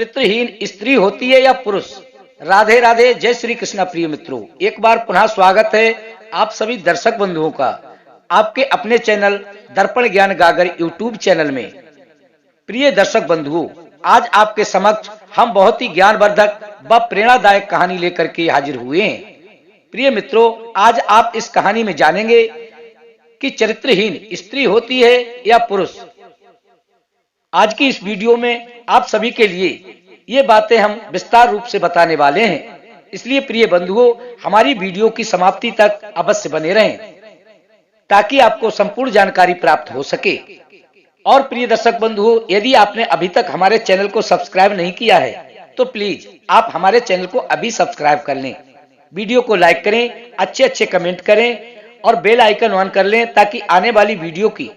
चरित्रहीन स्त्री होती है या पुरुष? राधे राधे, जय श्री कृष्णा। प्रिय मित्रों, एक बार पुनः स्वागत है आप सभी दर्शक बंधुओं का आपके अपने चैनल दर्पण ज्ञान गागर यूट्यूब चैनल में। प्रिय दर्शक बंधुओं, आज आपके समक्ष हम बहुत ही ज्ञानवर्धक व प्रेरणादायक कहानी लेकर के हाजिर हुए हैं। प्रिय मित्रों, आज आप इस कहानी में जानेंगे कि चरित्रहीन स्त्री होती है या पुरुष। आज की इस वीडियो में आप सभी के लिए ये बातें हम विस्तार रूप से बताने वाले हैं, इसलिए प्रिय बंधुओं हमारी वीडियो की समाप्ति तक अवश्य बने रहें ताकि आपको संपूर्ण जानकारी प्राप्त हो सके। और प्रिय दर्शक बंधुओं, यदि आपने अभी तक हमारे चैनल को सब्सक्राइब नहीं किया है तो प्लीज आप हमारे चैनल को अभी सब्सक्राइब कर लें, वीडियो को लाइक करें, अच्छे कमेंट करें और बेल आइकन ऑन कर लें ताकि आने वाली वीडियो की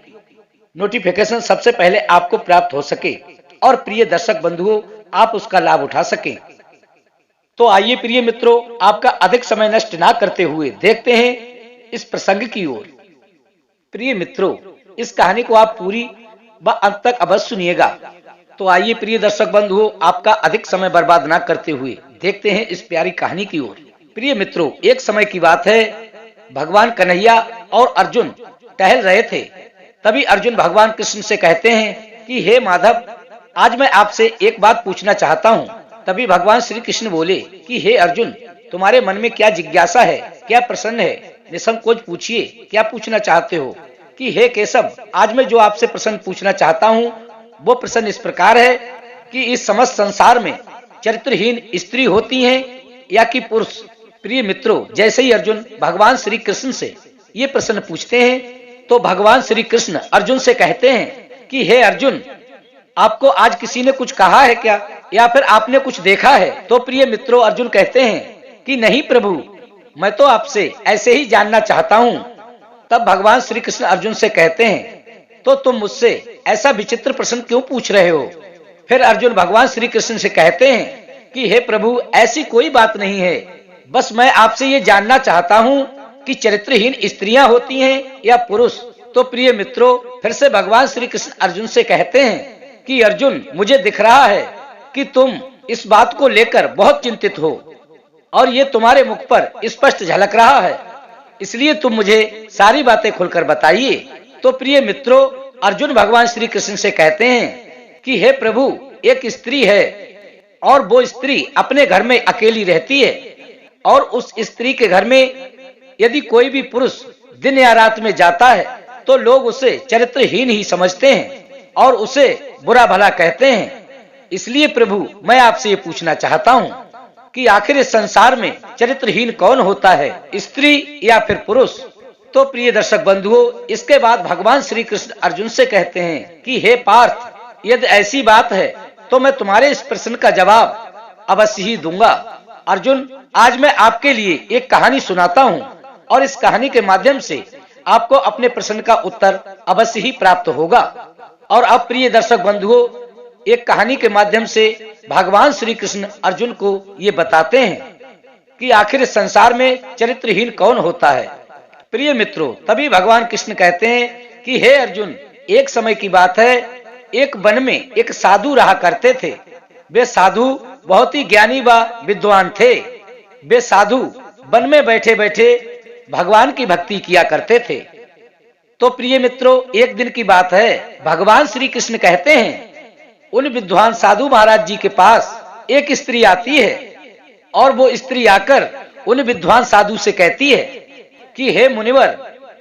नोटिफिकेशन सबसे पहले आपको प्राप्त हो सके और प्रिय दर्शक बंधुओं आप उसका लाभ उठा सकें। तो आइए प्रिय मित्रों, आपका अधिक समय नष्ट ना करते हुए देखते हैं इस प्रसंग की ओर। प्रिय मित्रों, इस कहानी को आप पूरी व अंत तक अवश्य सुनिएगा। तो आइए प्रिय दर्शक बंधुओं, आपका अधिक समय बर्बाद ना करते हुए देखते हैं इस प्यारी कहानी की ओर। प्रिय मित्रों, एक समय की बात है, भगवान कन्हैया और अर्जुन टहल रहे थे। तभी अर्जुन भगवान कृष्ण से कहते हैं कि हे माधव, आज मैं आपसे एक बात पूछना चाहता हूँ। तभी भगवान श्री कृष्ण बोले कि हे अर्जुन, तुम्हारे मन में क्या जिज्ञासा है, क्या प्रश्न है, निसंकोच पूछिए, क्या पूछना चाहते हो। कि हे केशव, आज मैं जो आपसे प्रश्न पूछना चाहता हूँ वो प्रश्न इस प्रकार है कि इस समस्त संसार में चरित्रहीन स्त्री होती हैं या कि पुरुष। प्रिय मित्रों, जैसे ही अर्जुन भगवान श्री कृष्ण से ये प्रश्न पूछते हैं तो भगवान श्री कृष्ण अर्जुन से कहते हैं कि हे अर्जुन, आपको आज किसी ने कुछ कहा है क्या, या फिर आपने कुछ देखा है? तो प्रिय मित्रों, अर्जुन कहते हैं कि नहीं प्रभु, मैं तो आपसे ऐसे ही जानना चाहता हूँ। तब भगवान श्री कृष्ण अर्जुन से कहते हैं तो तुम मुझसे ऐसा विचित्र प्रश्न क्यों पूछ रहे हो? फिर अर्जुन भगवान श्री कृष्ण से कहते हैं कि हे प्रभु, ऐसी कोई बात नहीं है, बस मैं आपसे ये जानना चाहता हूँ कि चरित्रहीन स्त्रियां होती हैं या पुरुष। तो प्रिय मित्रों, फिर से भगवान श्री कृष्ण अर्जुन से कहते हैं कि अर्जुन, मुझे दिख रहा है कि तुम इस बात को लेकर बहुत चिंतित हो और ये तुम्हारे मुख पर स्पष्ट झलक रहा है, इसलिए तुम मुझे सारी बातें खुलकर बताइए। तो प्रिय मित्रों, अर्जुन भगवान श्री कृष्ण से कहते हैं कि हे प्रभु, एक स्त्री है और वो स्त्री अपने घर में अकेली रहती है और उस स्त्री के घर में यदि कोई भी पुरुष दिन या रात में जाता है तो लोग उसे चरित्रहीन ही समझते हैं और उसे बुरा भला कहते हैं। इसलिए प्रभु, मैं आपसे ये पूछना चाहता हूँ कि आखिर इस संसार में चरित्रहीन कौन होता है, स्त्री या फिर पुरुष? तो प्रिय दर्शक बंधुओं, इसके बाद भगवान श्री कृष्ण अर्जुन से कहते हैं कि हे पार्थ, यदि ऐसी बात है तो मैं तुम्हारे इस प्रश्न का जवाब अवश्य ही दूंगा। अर्जुन, आज मैं आपके लिए एक कहानी सुनाता हूँ और इस कहानी के माध्यम से आपको अपने प्रश्न का उत्तर अवश्य ही प्राप्त होगा। और अब प्रिय दर्शक बंधुओं, एक कहानी के माध्यम से भगवान श्री कृष्ण अर्जुन को ये बताते हैं कि आखिर इस संसार में चरित्रहीन कौन होता है। प्रिय मित्रों, तभी भगवान कृष्ण कहते हैं कि हे अर्जुन, एक समय की बात है, एक वन में एक साधु रहा करते थे। वे साधु बहुत ही ज्ञानी व विद्वान थे। वे साधु वन में बैठे बैठे भगवान की भक्ति किया करते थे। तो प्रिय मित्रों, एक दिन की बात है, भगवान श्री कृष्ण कहते हैं उन विद्वान साधु महाराज जी के पास एक स्त्री आती है और वो स्त्री आकर उन विद्वान साधु से कहती है कि हे मुनिवर,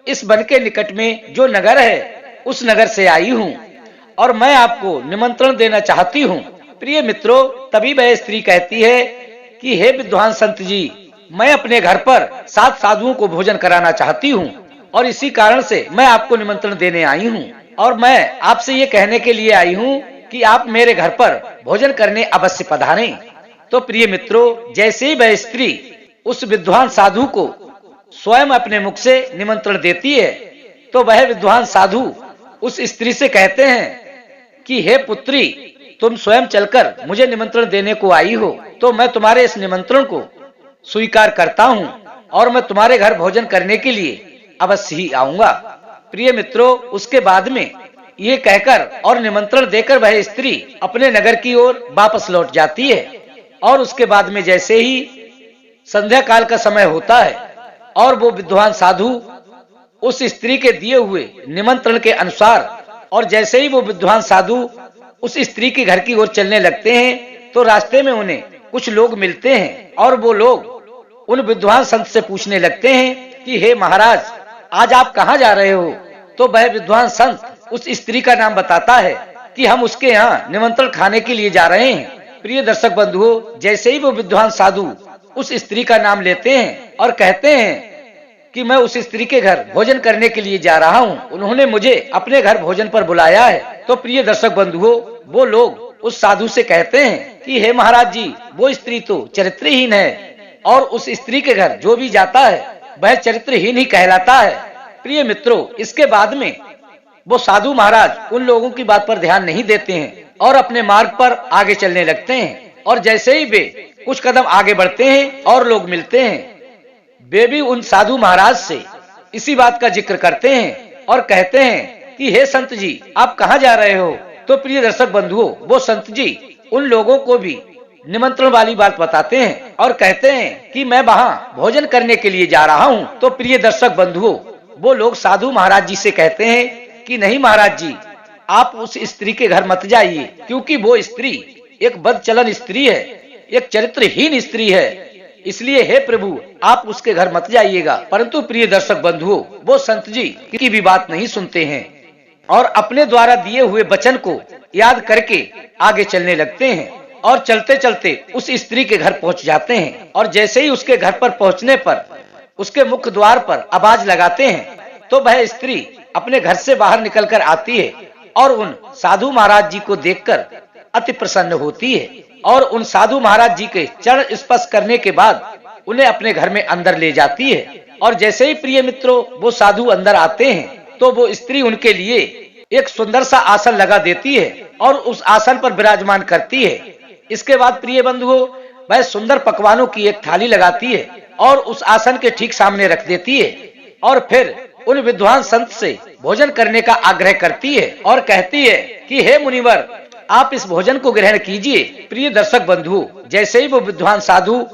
इस वन के निकट में जो नगर है उस नगर से आई हूँ और मैं आपको निमंत्रण देना चाहती हूँ। प्रिय मित्रों, तभी वह स्त्री कहती है कि हे विद्वान संत जी, मैं अपने घर पर 7 साधुओं को भोजन कराना चाहती हूँ और इसी कारण से मैं आपको निमंत्रण देने आई हूँ और मैं आपसे ये कहने के लिए आई हूँ कि आप मेरे घर पर भोजन करने अवश्य पधारें। तो प्रिय मित्रों, जैसे ही वह स्त्री उस विद्वान साधु को स्वयं अपने मुख से निमंत्रण देती है तो वह विद्वान साधु उस स्त्री से कहते हैं कि हे पुत्री, तुम स्वयं चलकर मुझे निमंत्रण देने को आई हो तो मैं तुम्हारे इस निमंत्रण को स्वीकार करता हूँ और मैं तुम्हारे घर भोजन करने के लिए अवश्य ही आऊंगा। प्रिय मित्रों, उसके बाद में ये कहकर और निमंत्रण देकर वह स्त्री अपने नगर की ओर वापस लौट जाती है। और उसके बाद में जैसे ही संध्या काल का समय होता है और वो विद्वान साधु उस स्त्री के दिए हुए निमंत्रण के अनुसार, और जैसे ही वो विद्वान साधु उस स्त्री के घर की ओर चलने लगते हैं तो रास्ते में उन्हें कुछ लोग मिलते हैं और वो लोग उन विद्वान संत से पूछने लगते हैं कि हे महाराज, आज आप कहाँ जा रहे हो? तो वह विद्वान संत उस स्त्री का नाम बताता है कि हम उसके यहाँ निमंत्रण खाने के लिए जा रहे हैं। प्रिय दर्शक बंधुओं, जैसे ही वो विद्वान साधु उस स्त्री का नाम लेते हैं और कहते हैं कि मैं उस स्त्री के घर भोजन करने के लिए जा रहा हूँ, उन्होंने मुझे अपने घर भोजन पर बुलाया है, तो प्रिय दर्शक बंधुओं, वो लोग उस साधु से कहते हैं कि हे महाराज जी, वो स्त्री तो चरित्रहीन है और उस स्त्री के घर जो भी जाता है वह चरित्रहीन ही कहलाता है। प्रिय मित्रों, इसके बाद में वो साधु महाराज उन लोगों की बात पर ध्यान नहीं देते हैं और अपने मार्ग पर आगे चलने लगते हैं। और जैसे ही वे कुछ कदम आगे बढ़ते हैं और लोग मिलते हैं, वे भी उन साधु महाराज से इसी बात का जिक्र करते हैं और कहते हैं कि हे संत जी, आप कहाँ जा रहे हो? तो प्रिय दर्शक बंधुओं, वो संत जी उन लोगों को भी निमंत्रण वाली बात बताते हैं और कहते हैं कि मैं वहाँ भोजन करने के लिए जा रहा हूँ। तो प्रिय दर्शक बंधुओं, वो लोग साधु महाराज जी से कहते हैं कि नहीं महाराज जी, आप उस स्त्री के घर मत जाइए, क्योंकि वो स्त्री एक बदचलन स्त्री है, एक चरित्रहीन स्त्री है, इसलिए हे प्रभु आप उसके घर मत जाइएगा। परंतु प्रिय दर्शक बंधुओं, वो संत जी की भी बात नहीं सुनते हैं और अपने द्वारा दिए हुए वचन को याद करके आगे चलने लगते हैं और चलते चलते उस स्त्री के घर पहुंच जाते हैं। और जैसे ही उसके घर पर पहुंचने पर उसके मुख्य द्वार पर आवाज लगाते हैं तो वह स्त्री अपने घर से बाहर निकलकर आती है और उन साधु महाराज जी को देखकर अति प्रसन्न होती है और उन साधु महाराज जी के चरण स्पर्श करने के बाद उन्हें अपने घर में अंदर ले जाती है। और जैसे ही प्रिय मित्रों वो साधु अंदर आते हैं तो वो स्त्री उनके लिए एक सुंदर सा आसन लगा देती है और उस आसन पर विराजमान करती है। इसके बाद प्रिय बंधुओं, वह सुंदर पकवानों की एक थाली लगाती है और उस आसन के ठीक सामने रख देती है और फिर उन विद्वान संत से भोजन करने का आग्रह करती है और कहती है कि हे मुनिवर, आप इस भोजन को ग्रहण कीजिए। प्रिय दर्शक बंधु, जैसे ही वो विद्वान साधु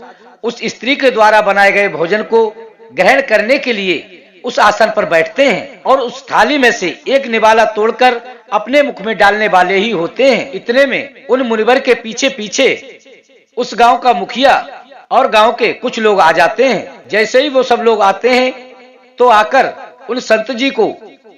उस स्त्री के द्वारा बनाए गए भोजन को ग्रहण करने के लिए उस आसन पर बैठते हैं और उस थाली में से एक निवाला तोड़कर अपने मुख में डालने वाले ही होते हैं। इतने में उन मुनिवर के पीछे पीछे उस गांव का मुखिया और गांव के कुछ लोग आ जाते हैं। जैसे ही वो सब लोग आते हैं तो आकर उन संत जी को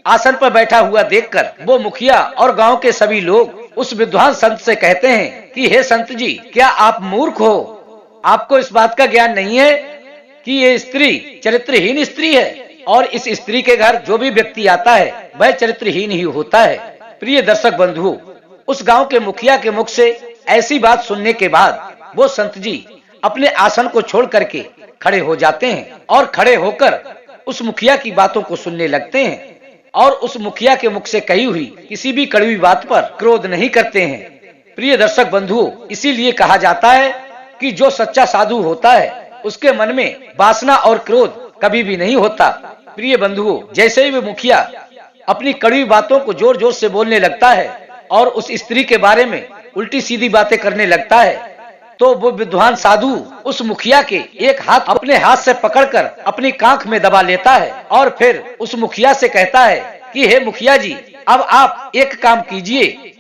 आसन पर बैठा हुआ देखकर वो मुखिया और गांव के सभी लोग उस विद्वान संत से कहते हैं कि हे संत जी, क्या आप मूर्ख हो? आपको इस बात का ज्ञान नहीं है कि ये स्त्री चरित्रहीन स्त्री है और इस स्त्री के घर जो भी व्यक्ति आता है वह चरित्रहीन ही होता है। प्रिय दर्शक बंधुओं, उस गांव के मुखिया के मुख से ऐसी बात सुनने के बाद वो संत जी अपने आसन को छोड़ करके खड़े हो जाते हैं और खड़े होकर उस मुखिया की बातों को सुनने लगते हैं और उस मुखिया के मुख से कही हुई किसी भी कड़वी बात पर क्रोध नहीं करते हैं। प्रिय दर्शक बंधुओं, इसीलिए कहा जाता है कि जो सच्चा साधु होता है उसके मन में वासना और क्रोध कभी भी नहीं होता। प्रिय बंधुओं, जैसे ही वो मुखिया अपनी कड़वी बातों को जोर जोर से बोलने लगता है और उस स्त्री के बारे में उल्टी सीधी बातें करने लगता है तो वो विद्वान साधु उस मुखिया के एक हाथ अपने हाथ से पकड़कर अपनी कांख में दबा लेता है और फिर उस मुखिया से कहता है कि हे मुखिया जी, अब आप एक काम कीजिए,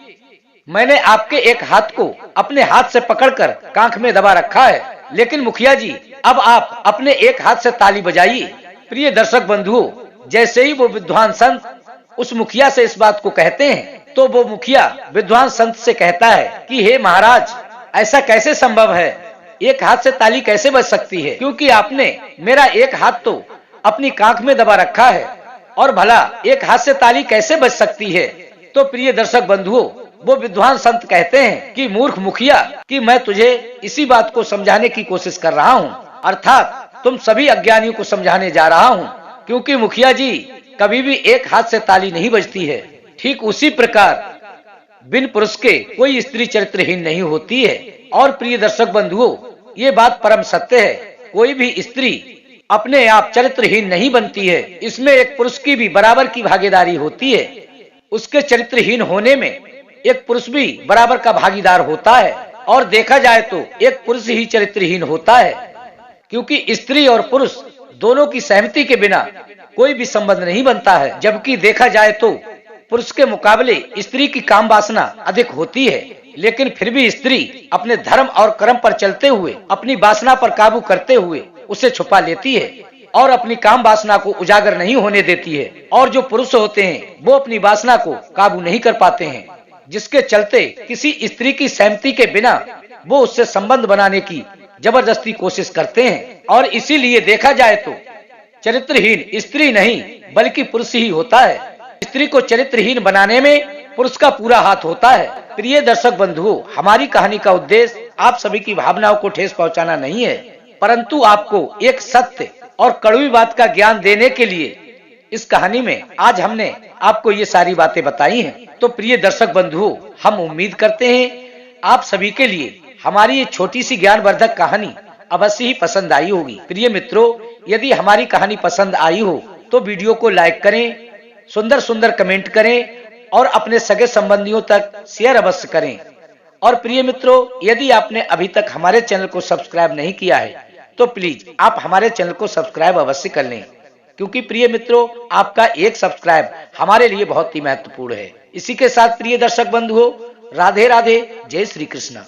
मैंने आपके एक हाथ को अपने हाथ से पकड़कर कांख में दबा रखा है, लेकिन मुखिया जी अब आप अपने एक हाथ से ताली बजाइए। प्रिय दर्शक बंधुओं, जैसे ही वो विद्वान संत उस मुखिया से इस बात को कहते हैं तो वो मुखिया विद्वान संत से कहता है कि हे महाराज, ऐसा कैसे संभव है? एक हाथ से ताली कैसे बज सकती है? क्योंकि आपने मेरा एक हाथ तो अपनी कांख में दबा रखा है और भला एक हाथ से ताली कैसे बज सकती है? तो प्रिय दर्शक बंधुओं, वो विद्वान संत कहते हैं कि मूर्ख मुखिया, कि मैं तुझे इसी बात को समझाने की कोशिश कर रहा हूँ, अर्थात तुम सभी अज्ञानियों को समझाने जा रहा हूँ, क्योंकि मुखिया जी कभी भी एक हाथ से ताली नहीं बजती है। ठीक उसी प्रकार बिन पुरुष के कोई स्त्री चरित्रहीन नहीं होती है। और प्रिय दर्शक बंधुओं, ये बात परम सत्य है, कोई भी स्त्री अपने आप चरित्रहीन नहीं बनती है, इसमें एक पुरुष की भी बराबर की भागीदारी होती है। उसके चरित्रहीन होने में एक पुरुष भी बराबर का भागीदार होता है। और देखा जाए तो एक पुरुष ही चरित्रहीन होता है, क्योंकि स्त्री और पुरुष दोनों की सहमति के बिना कोई भी संबंध नहीं बनता है। जबकि देखा जाए तो पुरुष के मुकाबले स्त्री की काम वासना अधिक होती है, लेकिन फिर भी स्त्री अपने धर्म और कर्म पर चलते हुए अपनी वासना पर काबू करते हुए उसे छुपा लेती है और अपनी काम वासना को उजागर नहीं होने देती है। और जो पुरुष होते हैं वो अपनी वासना को काबू नहीं कर पाते हैं, जिसके चलते किसी स्त्री की सहमति के बिना वो उससे संबंध बनाने की जबरदस्ती कोशिश करते हैं। और इसीलिए देखा जाए तो चरित्रहीन स्त्री नहीं बल्कि पुरुष ही होता है। स्त्री को चरित्रहीन बनाने में पुरुष का पूरा हाथ होता है। प्रिय दर्शक बंधुओं, हमारी कहानी का उद्देश्य आप सभी की भावनाओं को ठेस पहुंचाना नहीं है, परंतु आपको एक सत्य और कड़वी बात का ज्ञान देने के लिए इस कहानी में आज हमने आपको ये सारी बातें बताई हैं। तो प्रिय दर्शक बंधुओं, हम उम्मीद करते हैं आप सभी के लिए हमारी ये छोटी सी ज्ञानवर्धक कहानी अवश्य ही पसंद आई होगी। प्रिय मित्रों, यदि हमारी कहानी पसंद आई हो तो वीडियो को लाइक करें, सुंदर सुंदर कमेंट करें और अपने सगे संबंधियों तक शेयर अवश्य करें। और प्रिय मित्रों, यदि आपने अभी तक हमारे चैनल को सब्सक्राइब नहीं किया है तो प्लीज आप हमारे चैनल को सब्सक्राइब अवश्य कर लें, क्योंकि प्रिय मित्रों, आपका एक सब्सक्राइब हमारे लिए बहुत ही महत्वपूर्ण है। इसी के साथ प्रिय दर्शक बंधुओं, राधे राधे, जय श्री कृष्ण।